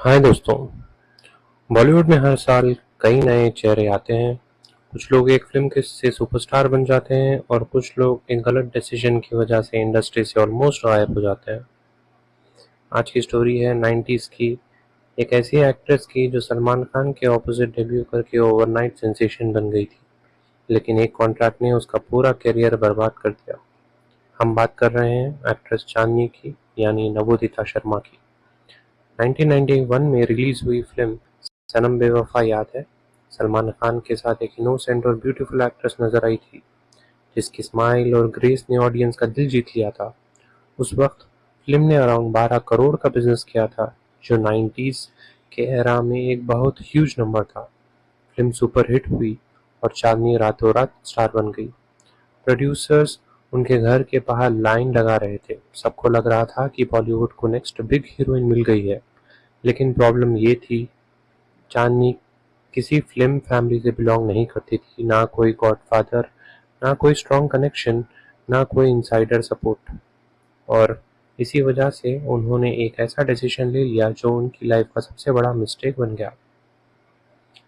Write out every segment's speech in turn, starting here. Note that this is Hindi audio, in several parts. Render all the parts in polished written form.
हाय दोस्तों। बॉलीवुड में हर साल कई नए चेहरे आते हैं। कुछ लोग एक फिल्म के से सुपरस्टार बन जाते हैं और कुछ लोग एक गलत डिसीजन की वजह से इंडस्ट्री से ऑलमोस्ट गायब हो जाते हैं। आज की स्टोरी है 90s की, एक ऐसी एक्ट्रेस की जो सलमान खान के ऑपोजिट डेब्यू करके ओवरनाइट सेंसेशन बन गई थी, लेकिन एक कॉन्ट्रैक्ट ने उसका पूरा करियर बर्बाद कर दिया। हम बात कर रहे हैं एक्ट्रेस चांदनी की, यानी नवोदिता शर्मा की। 1991 में रिलीज हुई फिल्म सनम बेवफा याद है? सलमान खान के साथ एक इनोसेंट और ब्यूटीफुल एक्ट्रेस नजर आई थी, जिसकी स्माइल और ग्रेस ने ऑडियंस का दिल जीत लिया था। उस वक्त फिल्म ने अराउंड 12 करोड़ का बिजनेस किया था, जो 90s के एरा में एक बहुत ह्यूज नंबर था। फिल्म सुपर हिट हुई और चांदनी रातों रात स्टार बन गई। प्रोड्यूसर्स उनके घर के बाहर लाइन लगा रहे थे। सबको लग रहा था कि बॉलीवुड को नेक्स्ट बिग हीरोइन मिल गई है। लेकिन प्रॉब्लम ये थी, चांदनी किसी फिल्म फैमिली से बिलोंग नहीं करती थी। ना कोई गॉडफादर, ना कोई स्ट्रॉन्ग कनेक्शन, ना कोई इनसाइडर सपोर्ट। और इसी वजह से उन्होंने एक ऐसा डिसीजन ले लिया जो उनकी लाइफ का सबसे बड़ा मिस्टेक बन गया।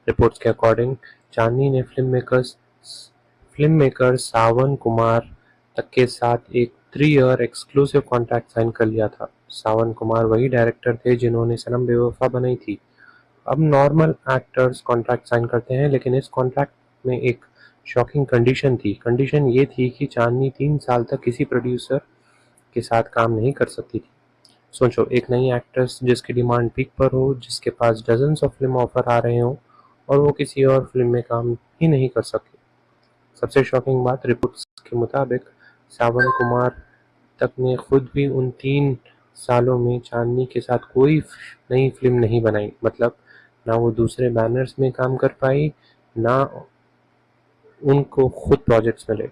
रिपोर्ट्स के अकॉर्डिंग चांदनी ने फिल्म मेकर सावन कुमार तक के साथ एक 3 ईयर एक्सक्लूसिव कॉन्ट्रैक्ट साइन कर लिया था। सावन कुमार वही डायरेक्टर थे जिन्होंने सनम बेवफा बनाई थी। अब नॉर्मल एक्टर्स कॉन्ट्रैक्ट साइन करते हैं, लेकिन इस कॉन्ट्रैक्ट में एक शॉकिंग कंडीशन थी। कंडीशन ये थी कि चांदनी 3 साल तक किसी प्रोड्यूसर के साथ काम नहीं कर सकती थी। सोचो, एक नई एक्ट्रेस जिसकी डिमांड पीक पर हो, जिसके पास डजन्स ऑफ फिल्म ऑफर आ रहे हों, और वो किसी और फिल्म में काम ही नहीं कर सके। सबसे शॉकिंग बात, रिपोर्ट्स के मुताबिक सावन कुमार तक ने खुद भी उन 3 सालों में चांदनी के साथ कोई नई फिल्म नहीं बनाई। मतलब ना वो दूसरे बैनर्स में काम कर पाई, ना उनको खुद प्रोजेक्ट्स मिले।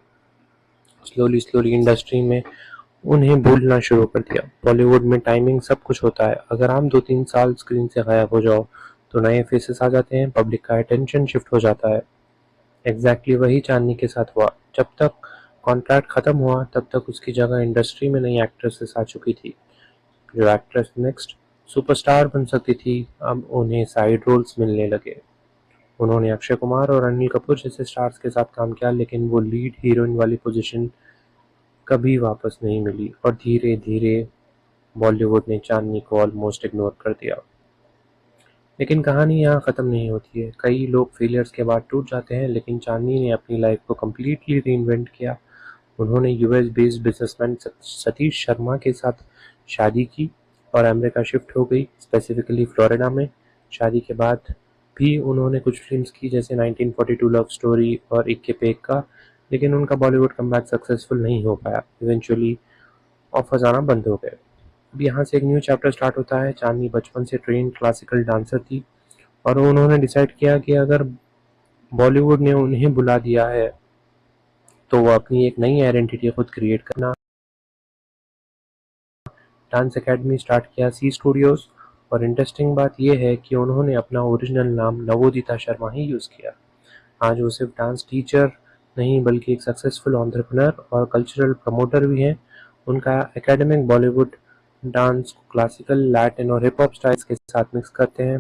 स्लोली स्लोली इंडस्ट्री में उन्हें भूलना शुरू कर दिया। बॉलीवुड में टाइमिंग सब कुछ होता है। अगर आप 2-3 साल स्क्रीन से गायब हो जाओ तो नए फेसेस आ जाते हैं, पब्लिक का अटेंशन शिफ्ट हो जाता है। एग्जैक्टली वही चांदनी के साथ हुआ। जब तक कॉन्ट्रैक्ट खत्म हुआ तब तक उसकी जगह इंडस्ट्री में नई एक्ट्रेसेस आ चुकी थी। जो एक्ट्रेस नेक्स्ट सुपरस्टार बन सकती थी, अब उन्हें साइड रोल्स मिलने लगे। उन्होंने अक्षय कुमार और अनिल कपूर जैसे स्टार्स के साथ काम किया, लेकिन वो लीड हीरोइन वाली पोजीशन कभी वापस नहीं मिली और धीरे धीरे बॉलीवुड ने चांदनी को ऑलमोस्ट इग्नोर कर दिया। लेकिन कहानी यहाँ ख़त्म नहीं होती है। कई लोग फेलियर्स के बाद टूट जाते हैं, लेकिन चांदनी ने अपनी लाइफ को कम्प्लीटली रीइन्वेंट किया। उन्होंने US based businessman Satish Sharma के साथ शादी की और अमेरिका शिफ्ट हो गई, स्पेसिफिकली फ्लोरिडा में। शादी के बाद भी उन्होंने कुछ फिल्म्स की, जैसे 1942 लव स्टोरी और इक्के पे इक्का, लेकिन उनका बॉलीवुड कमबैक सक्सेसफुल नहीं हो पाया। इवेंचुअली ऑफर्स आना बंद हो गए। अब यहाँ से एक न्यू चैप्टर स्टार्ट होता है। चांदनी बचपन से ट्रेन क्लासिकल डांसर थी और उन्होंने डिसाइड किया कि अगर बॉलीवुड ने उन्हें बुला दिया है तो वो अपनी एक नई आइडेंटिटी खुद क्रिएट करना। डांस एकेडमी स्टार्ट किया सी स्टूडियोज, और इंटरेस्टिंग बात यह है कि उन्होंने अपना ओरिजिनल नाम नवोदिता शर्मा ही यूज़ किया। आज वो सिर्फ डांस टीचर नहीं, बल्कि एक सक्सेसफुल एंटरप्रेन्योर और कल्चरल प्रमोटर भी हैं। उनका एकेडमिक बॉलीवुड डांस को क्लासिकल, लैटिन और हिप हॉप स्टाइल्स के साथ मिक्स करते हैं।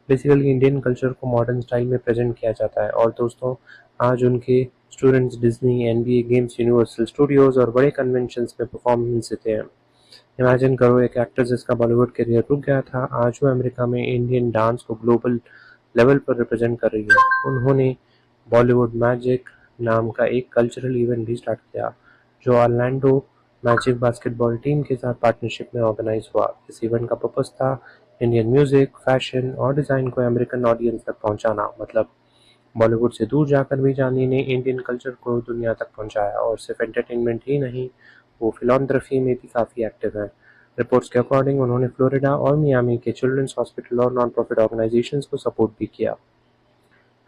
बेसिकली इंडियन कल्चर को मॉडर्न स्टाइल में प्रेजेंट किया जाता है। और दोस्तों, आज उनके students Disney, NBA games, universal studios और बड़े कन्वेंशंस में परफॉर्मेंस देते हैं। इमेजिन करो, एक एक्टर जिसका बॉलीवुड करियर रुक गया था, आज वो अमेरिका में इंडियन डांस को ग्लोबल लेवल पर रिप्रेजेंट कर रही है। उन्होंने बॉलीवुड मैजिक नाम का एक कल्चरल इवेंट भी स्टार्ट किया, जो ऑरलैंडो मैजिक बास्केटबॉल टीम के साथ पार्टनरशिप में ऑर्गेनाइज हुआ। इस इवेंट का पर्पस था इंडियन म्यूजिक, फैशन और डिज़ाइन को अमेरिकन ऑडियंस तक पहुंचाना। मतलब बॉलीवुड से दूर जाकर भी जानी ने इंडियन कल्चर को दुनिया तक पहुंचाया। और सिर्फ एंटरटेनमेंट ही नहीं, वो फिलॉन्थ्रफी में भी काफ़ी एक्टिव हैं। रिपोर्ट्स के अकॉर्डिंग उन्होंने फ्लोरिडा और मियामी के चिल्ड्रंस हॉस्पिटल और नॉन प्रॉफिट ऑर्गेनाइजेशंस को सपोर्ट भी किया।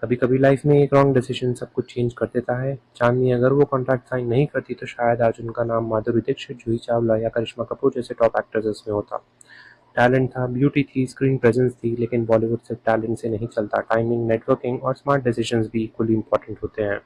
कभी कभी लाइफ में एक रॉन्ग डिसीजन सब कुछ चेंज कर देता है। चांदनी अगर वो कॉन्ट्रैक्ट साइन नहीं करती तो शायद आज उनका नाम माधुरी दीक्षित, जूही चावला या करिश्मा कपूर जैसे टॉप एक्ट्रेसेस में होता। टैलेंट था, ब्यूटी थी, स्क्रीन प्रेजेंस थी, लेकिन बॉलीवुड सिर्फ टैलेंट से नहीं चलता। टाइमिंग, नेटवर्किंग और स्मार्ट डिसीजंस भी इक्वली इंपॉर्टेंट होते हैं।